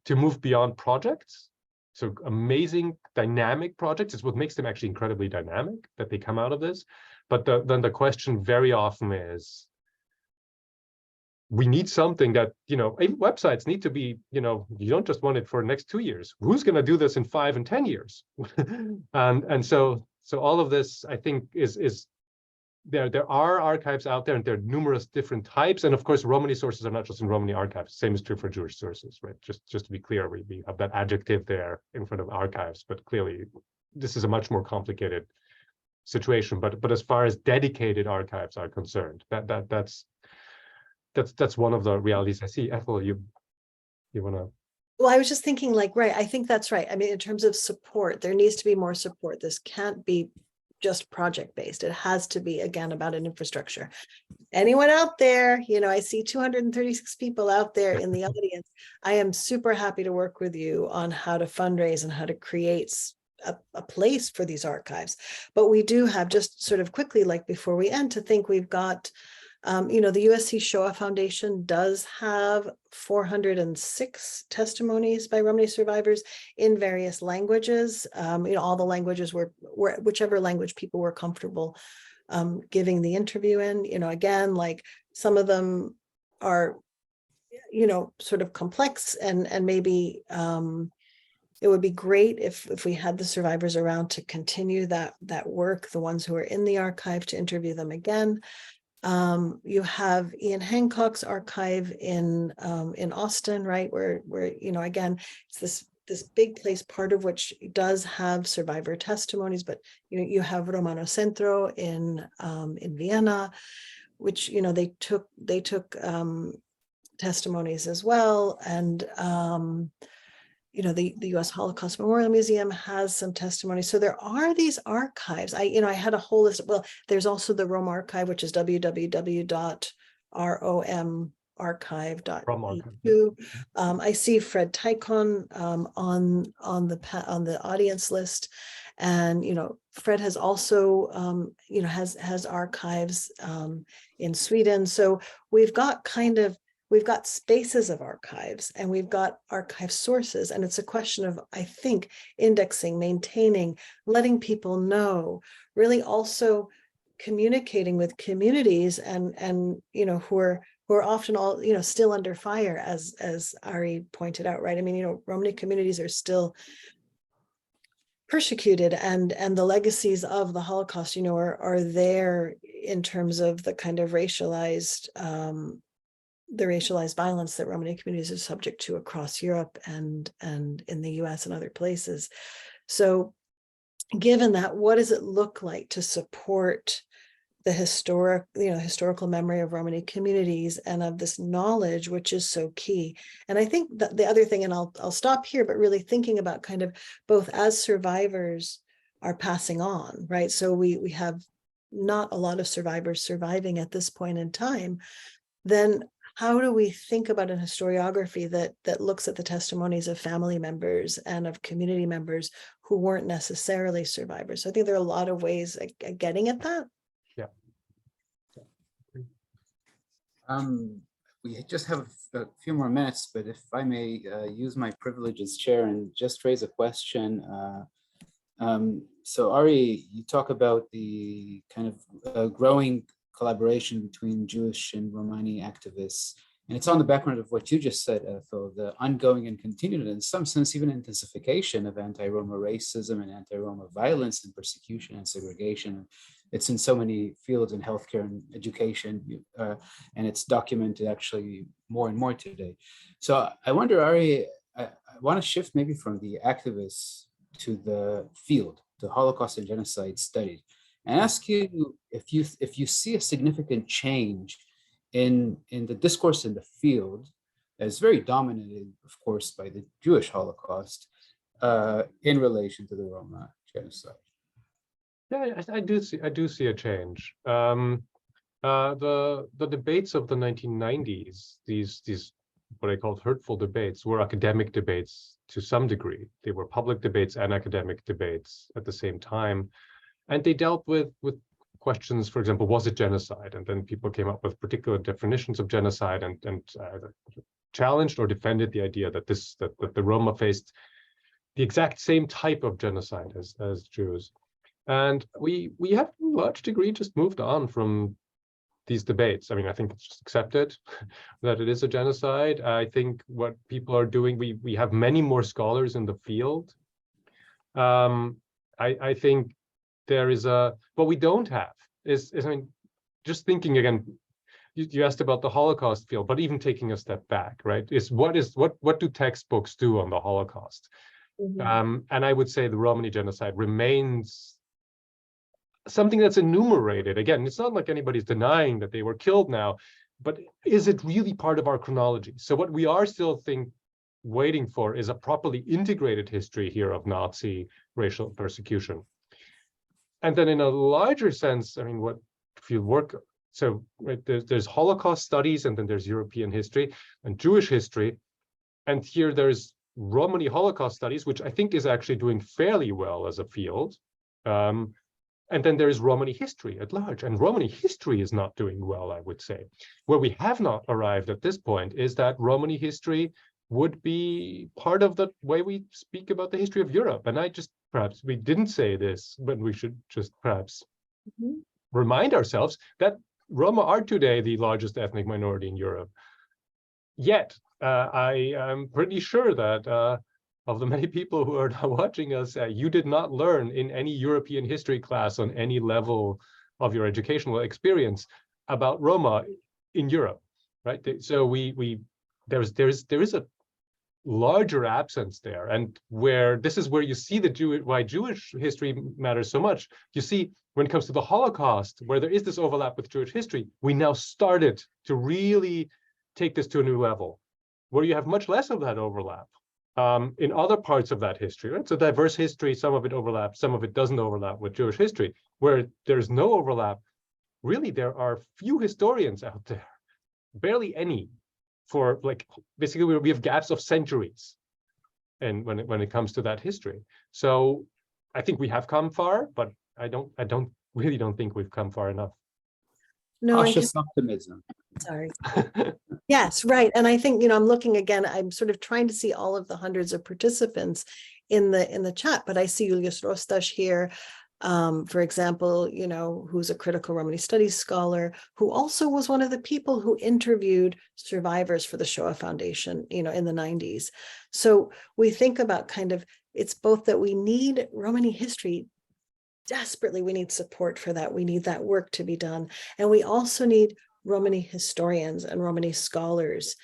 Speaker 4: to move beyond projects. So amazing dynamic projects is what makes them actually incredibly dynamic, that they come out of this. But then the question very often is, we need something that, websites need to be, you don't just want it for the next 2 years. Who's going to do this in 5 and 10 years? and so all of this, I think, is there are archives out there, and there are numerous different types. And of course, Romani sources are not just in Romani archives. Same is true for Jewish sources, right? Just to be clear, we have that adjective there in front of archives, but clearly this is a much more complicated situation. But as far as dedicated archives are concerned, that's one of the realities I see. Ethel, you want to?
Speaker 3: Well, I was just thinking, right, I think that's right. I mean, in terms of support, there needs to be more support. This can't be just project-based. It has to be, again, about an infrastructure. Anyone out there, I see 236 people out there in the audience. I am super happy to work with you on how to fundraise and how to create a place for these archives. But we do have, just sort of quickly, before we end, to think we've got the USC Shoah Foundation does have 406 testimonies by Romani survivors in various languages. All the languages were whichever language people were comfortable giving the interview in. Again, some of them are, sort of complex, and maybe it would be great if we had the survivors around to continue that work, the ones who are in the archive, to interview them again. You have Ian Hancock's archive in Austin, right, where again, it's this big place, part of which does have survivor testimonies, but you have Romano Centro in Vienna, which they took testimonies as well, and the U.S. Holocaust Memorial Museum has some testimonies. So there are these archives. I had a whole list. Well, there's also the Rome Archive, which is www.romarchive.edu. I see Fred Tykon on the audience list, And, Fred has also, has archives in Sweden. So we've got spaces of archives, and we've got archive sources. And it's a question of, I think, indexing, maintaining, letting people know, really also communicating with communities and who are often all, still under fire, as Ari pointed out, right? I mean, Romani communities are still persecuted, and the legacies of the Holocaust, are there in terms of the kind of racialized violence that Romani communities are subject to across Europe and in the US and other places. So given that, what does it look like to support the historical memory of Romani communities and of this knowledge, which is so key? And I think that the other thing, and I'll stop here, but really thinking about kind of both as survivors are passing on, right? So we have not a lot of survivors surviving at this point in time. Then how do we think about an historiography that looks at the testimonies of family members and of community members who weren't necessarily survivors? So I think there are a lot of ways at getting at that.
Speaker 4: Yeah.
Speaker 2: We just have a few more minutes, but if I may use my privilege as chair and just raise a question. So Ari, you talk about the kind of growing collaboration between Jewish and Romani activists. And it's on the background of what you just said, Ethel, the ongoing and continued, in some sense, even intensification of anti-Roma racism and anti-Roma violence and persecution and segregation. It's in so many fields in healthcare and education, and it's documented actually more and more today. So I wonder, Ari, I want to shift maybe from the activists to the field, to Holocaust and genocide studies, and ask you if you see a significant change in the discourse in the field that is very dominated, of course, by the Jewish Holocaust in relation to the Roma genocide.
Speaker 4: Yeah, I do see a change. The debates of the 1990s, these what I called hurtful debates, were academic debates to some degree. They were public debates and academic debates at the same time. And they dealt with questions, for example, was it genocide? And then people came up with particular definitions of genocide and challenged or defended the idea that the Roma faced the exact same type of genocide as Jews. And we have, to a large degree, just moved on from these debates. I mean, I think it's just accepted that it is a genocide. I think what people are doing, we have many more scholars in the field. I think there is what we don't have is I mean, just thinking again, you asked about the Holocaust field, but even taking a step back, right, what do textbooks do on the Holocaust? Mm-hmm. And I would say the Romani genocide remains something that's enumerated. Again, it's not like anybody's denying that they were killed now, but is it really part of our chronology? So what we are still waiting for is a properly integrated history here of Nazi racial persecution. And then in a larger sense, I mean, what if you work, so right, there's Holocaust studies, and then there's European history and Jewish history. And here there's Romani Holocaust studies, which I think is actually doing fairly well as a field. And then there's Romani history at large, and Romani history is not doing well, I would say. Where we have not arrived at this point is that Romani history would be part of the way we speak about the history of Europe. And perhaps we didn't say this, but we should just perhaps remind ourselves that Roma are today the largest ethnic minority in Europe. Yet, I am pretty sure that of the many people who are now watching us, you did not learn in any European history class on any level of your educational experience about Roma in Europe, right? So there is a larger absence there, and this is where you see why Jewish history matters so much. You see, when it comes to the Holocaust, where there is this overlap with Jewish history, we now started to really take this to a new level, where you have much less of that overlap. In other parts of that history, right? It's a diverse history, some of it overlaps, some of it doesn't overlap with Jewish history. Where there's no overlap, really there are few historians out there, barely any, for basically we have gaps of centuries and when it comes to that history. So I think we have come far, but I really don't think we've come far enough.
Speaker 3: No, and
Speaker 2: Cautious optimism.
Speaker 3: sorry. Yes, right. And I think, I'm looking again, I'm sort of trying to see all of the hundreds of participants in the chat, but I see Julius Rostas here, for example, who's a critical Romani studies scholar, who also was one of the people who interviewed survivors for the Shoah Foundation, in the 90s. So we think about it's both that we need Romani history desperately, we need support for that. We need that work to be done. And we also need Romani historians and Romani scholars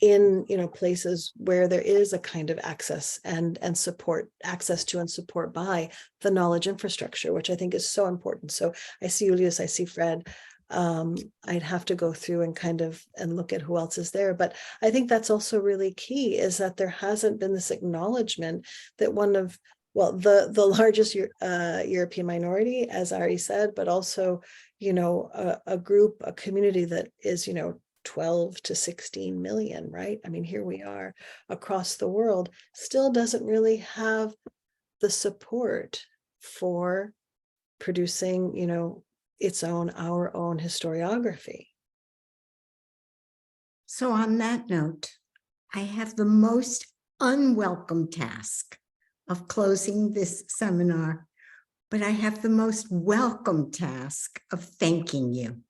Speaker 3: in places where there is a kind of access and support, access to and support by the knowledge infrastructure, which I think is so important. So I see Julius, I see Fred. I'd have to go through and look at who else is there. But I think that's also really key, is that there hasn't been this acknowledgement that the largest European minority, as Ari said, but also, a group, a community that is, 12 to 16 million, right? I mean, here we are across the world, still doesn't really have the support for producing, our own historiography.
Speaker 1: So on that note, I have the most unwelcome task of closing this seminar, but I have the most welcome task of thanking you.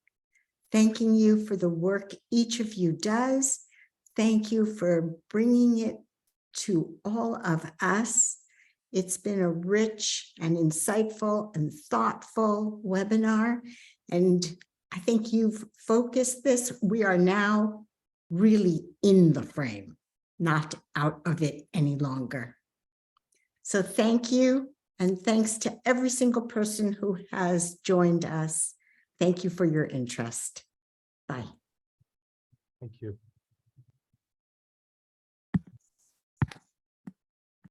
Speaker 1: Thanking you for the work each of you does. Thank you for bringing it to all of us. It's been a rich and insightful and thoughtful webinar, and I think you've focused this. We are now really in the frame, not out of it any longer. So thank you, and thanks to every single person who has joined us. Thank you for your interest. Bye.
Speaker 4: Thank you.